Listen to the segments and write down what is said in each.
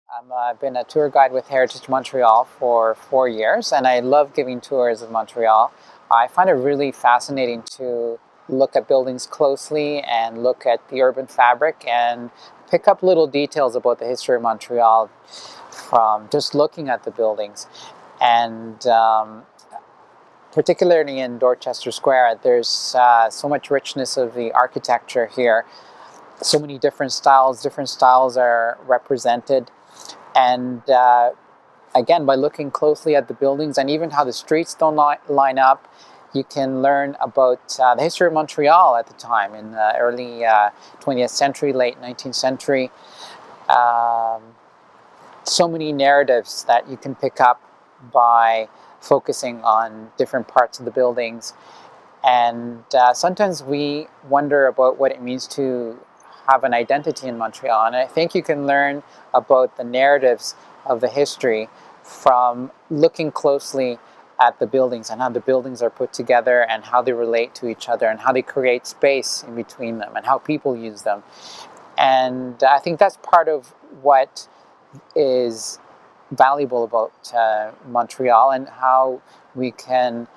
I've been a tour guide with Heritage Montreal for 4 years, and I love giving tours of Montreal. I find it really fascinating to look at buildings closely and look at the urban fabric and pick up little details about the history of Montreal from just looking at the buildings. And particularly in Dorchester Square, there's so much richness of the architecture here. So many different styles are represented. And again, by looking closely at the buildings and even how the streets don't line up, you can learn about the history of Montreal at the time in the early 20th century, late 19th century. So many narratives that you can pick up by focusing on different parts of the buildings. And sometimes we wonder about what it means to have an identity in Montreal. And I think you can learn about the narratives of the history from looking closely at the buildings and how the buildings are put together and how they relate to each other and how they create space in between them and how people use them. And I think that's part of what is valuable about Montreal and how we can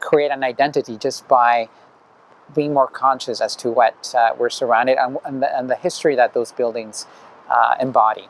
create an identity just by being more conscious as to what we're surrounded and the history that those buildings embody.